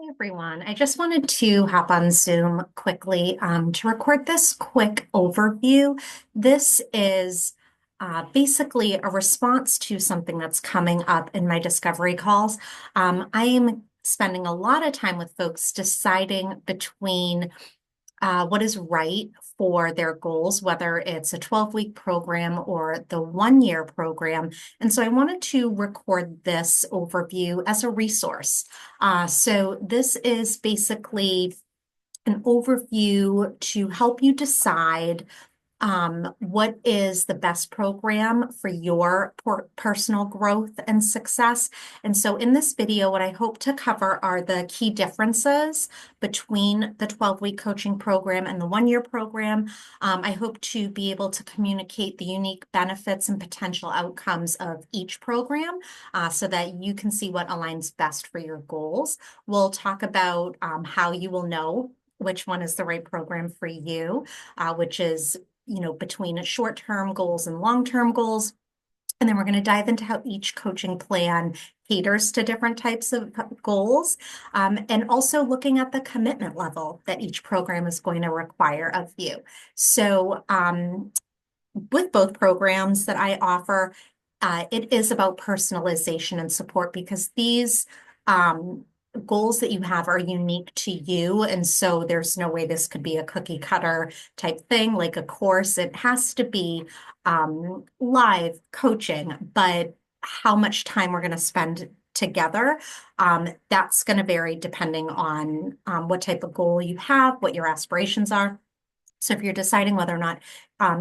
Everyone. I just wanted to hop on Zoom quickly to record this quick overview. This is basically a response to something that's coming up in my discovery calls. I am spending a lot of time with folks deciding between what is right for their goals, whether it's a 12-week program or the 1 year program. And so I wanted to record this overview as a resource. So this is basically an overview to help you decide what is the best program for your personal growth and success. And so in this video, what I hope to cover are the key differences between the 12-week coaching program and the 1 year program. I hope to be able to communicate the unique benefits and potential outcomes of each program so that you can see what aligns best for your goals. We'll talk about how you will know which one is the right program for you, which is between short-term goals and long-term goals. And then we're going to dive into how each coaching plan caters to different types of goals, and also looking at the commitment level that each program is going to require of you. So with both programs that I offer, it is about personalization and support because these goals that you have are unique to you. And so there's no way this could be a cookie cutter type thing, like a course. It has to be live coaching, but how much time we're going to spend together, that's going to vary depending on what type of goal you have, what your aspirations are. So if you're deciding whether or not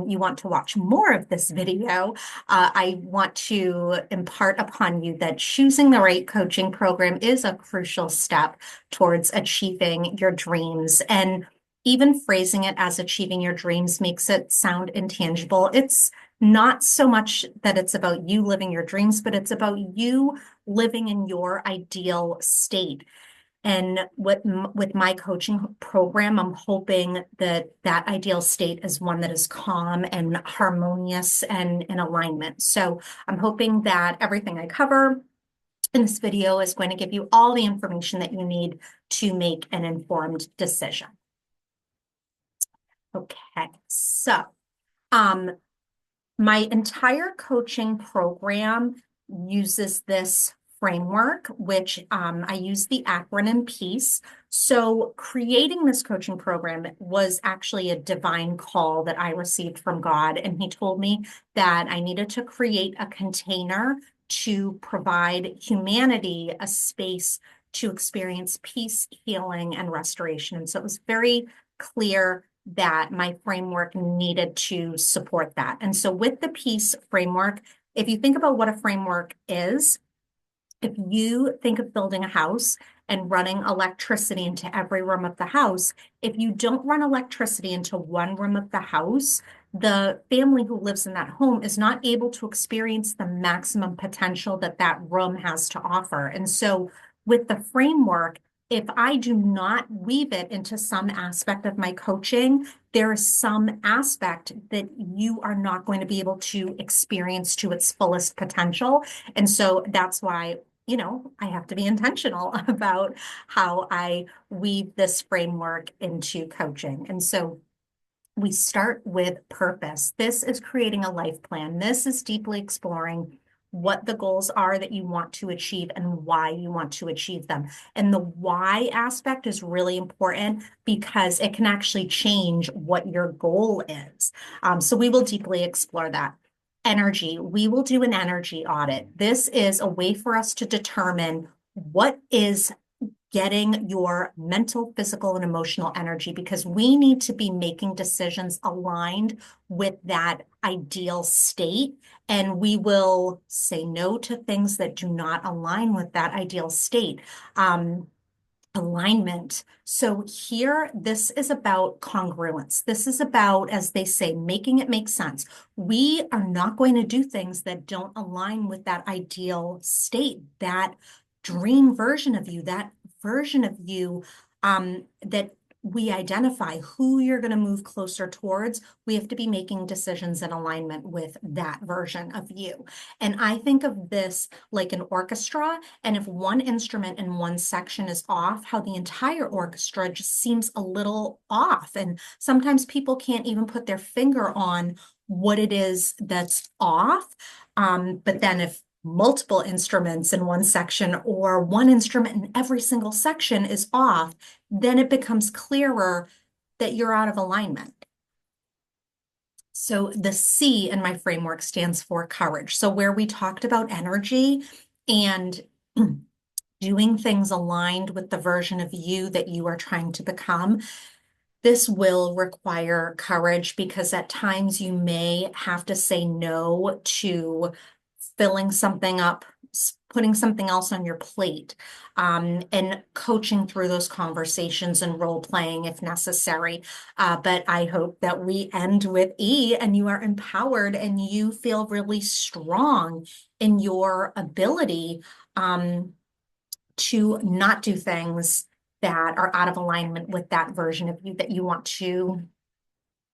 you want to watch more of this video, I want to impart upon you that choosing the right coaching program is a crucial step towards achieving your dreams. And even phrasing it as achieving your dreams makes it sound intangible. It's not so much that it's about you living your dreams, but it's about you living in your ideal state. And with my coaching program, I'm hoping that that ideal state is one that is calm and harmonious and in alignment. So I'm hoping that everything I cover in this video is going to give you all the information that you need to make an informed decision. Okay, so my entire coaching program uses this framework, which I use the acronym PEACE. So creating this coaching program was actually a divine call that I received from God. And he told me that I needed to create a container to provide humanity a space to experience peace, healing, and restoration. And so it was very clear that my framework needed to support that. And so with the PEACE framework, if you think about what a framework is, if you think of building a house and running electricity into every room of the house, if you don't run electricity into one room of the house, the family who lives in that home is not able to experience the maximum potential that that room has to offer. And so with the framework, if I do not weave it into some aspect of my coaching, there is some aspect that you are not going to be able to experience to its fullest potential. And so that's why I have to be intentional about how I weave this framework into coaching. And so we start with purpose. This is creating a life plan. This is deeply exploring what the goals are that you want to achieve and why you want to achieve them. And the why aspect is really important because it can actually change what your goal is. So we will deeply explore that. Energy, we will do an energy audit. This is a way for us to determine what is getting your mental, physical, and emotional energy because we need to be making decisions aligned with that ideal state. And we will say no to things that do not align with that ideal state. Alignment. So here, this is about congruence. This is about, as they say, making it make sense. We are not going to do things that don't align with that ideal state, that dream version of you, that version of you that we identify who you're going to move closer towards, we have to be making decisions in alignment with that version of you. And I think of this like an orchestra. And if one instrument in one section is off, how the entire orchestra just seems a little off. And sometimes people can't even put their finger on what it is that's off. But then if multiple instruments in one section or one instrument in every single section is off, then it becomes clearer that you're out of alignment. So the C in my framework stands for courage. So where we talked about energy and doing things aligned with the version of you that you are trying to become, this will require courage because at times you may have to say no to filling something up, putting something else on your plate, and coaching through those conversations and role playing if necessary. But I hope that we end with E and you are empowered and you feel really strong in your ability to not do things that are out of alignment with that version of you that you want to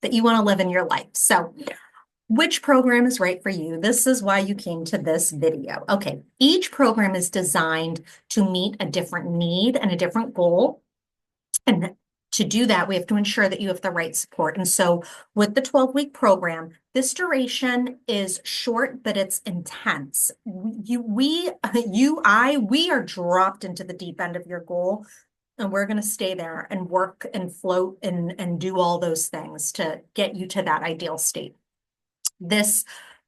live in your life. So which program is right for you? This is why you came to this video. Okay, each program is designed to meet a different need and a different goal. And to do that, we have to ensure that you have the right support. And so with the 12-week program, this duration is short, but it's intense. We are dropped into the deep end of your goal. And we're going to stay there and work and float and do all those things to get you to that ideal state. The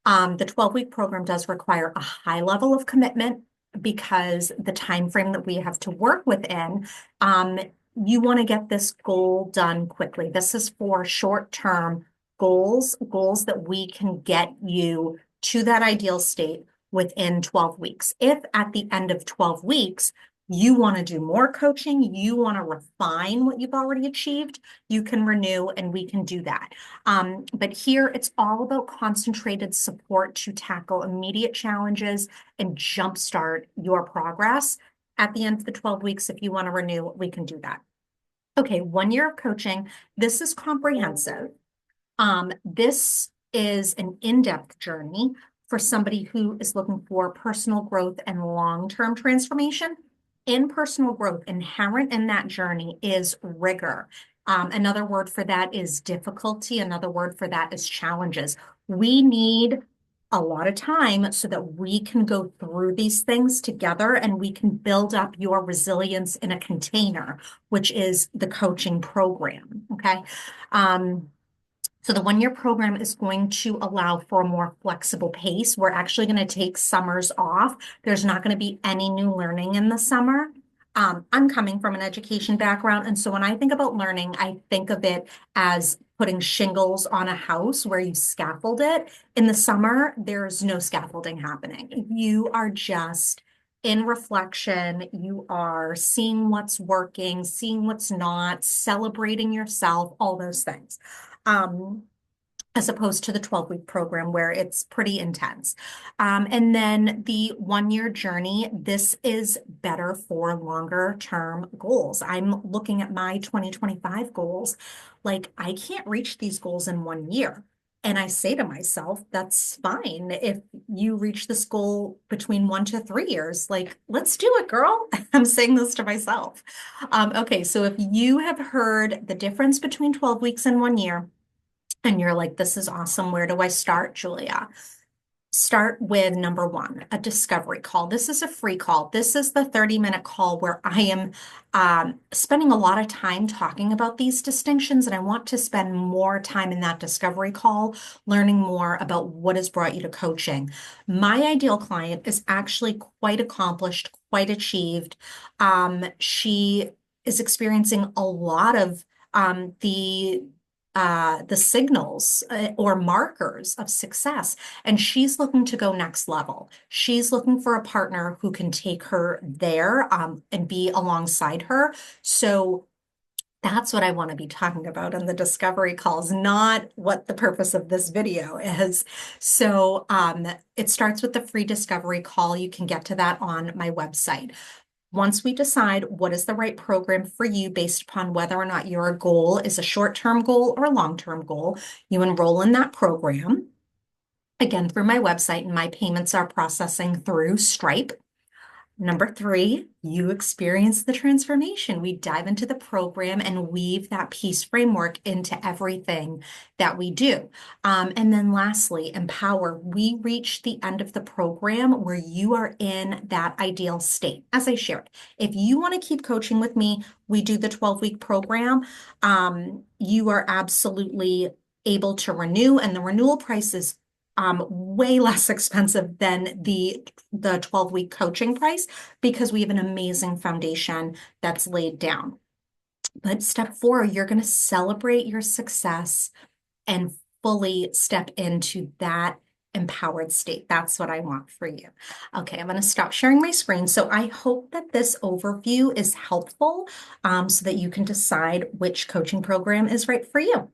12-week program does require a high level of commitment because the time frame that we have to work within, you want to get this goal done quickly. This is for short-term goals that we can get you to that ideal state within 12 weeks. If at the end of 12 weeks, you want to do more coaching, you want to refine what you've already achieved, you can renew and we can do that. But here it's all about concentrated support to tackle immediate challenges and jumpstart your progress. At the end of the 12 weeks, if you want to renew, we can do that. Okay, 1 year of coaching. This is comprehensive. This is an in-depth journey for somebody who is looking for personal growth and long-term transformation. In personal growth, inherent in that journey is rigor. Another word for that is difficulty. Another word for that is challenges. We need a lot of time so that we can go through these things together and we can build up your resilience in a container, which is the coaching program. Okay. So the 1 year program is going to allow for a more flexible pace. We're actually going to take summers off. There's not going to be any new learning in the summer. I'm coming from an education background. And so when I think about learning, I think of it as putting shingles on a house where you scaffold it. In the summer, there's no scaffolding happening. You are just in reflection. You are seeing what's working, seeing what's not, celebrating yourself, all those things. As opposed to the 12-week program where it's pretty intense. And then the 1 year journey, this is better for longer term goals. I'm looking at my 2025 goals. Like I can't reach these goals in 1 year. And I say to myself, that's fine. If you reach this goal between 1 to 3 years, like, let's do it, girl. I'm saying this to myself. Okay, so if you have heard the difference between 12 weeks and 1 year, and you're like, this is awesome. Where do I start, Julia? Start with number 1, a discovery call. This is a free call. This is the 30-minute call where I am spending a lot of time talking about these distinctions, and I want to spend more time in that discovery call, learning more about what has brought you to coaching. My ideal client is actually quite accomplished, quite achieved. She is experiencing a lot of the signals or markers of success. And she's looking to go next level. She's looking for a partner who can take her there and be alongside her. So that's what I want to be talking about in the discovery calls, not what the purpose of this video is. So it starts with the free discovery call. You can get to that on my website. Once we decide what is the right program for you based upon whether or not your goal is a short-term goal or a long-term goal, you enroll in that program. Again, through my website, and my payments are processing through Stripe. Number three, you experience the transformation. We dive into the program and weave that peace framework into everything that we do. And then lastly, empower. We reach the end of the program where you are in that ideal state. As I shared, if you want to keep coaching with me, we do the 12-week program. You are absolutely able to renew, and the renewal price is way less expensive than the 12-week coaching price because we have an amazing foundation that's laid down. But step four, you're going to celebrate your success and fully step into that empowered state. That's what I want for you. Okay, I'm going to stop sharing my screen. So I hope that this overview is helpful so that you can decide which coaching program is right for you.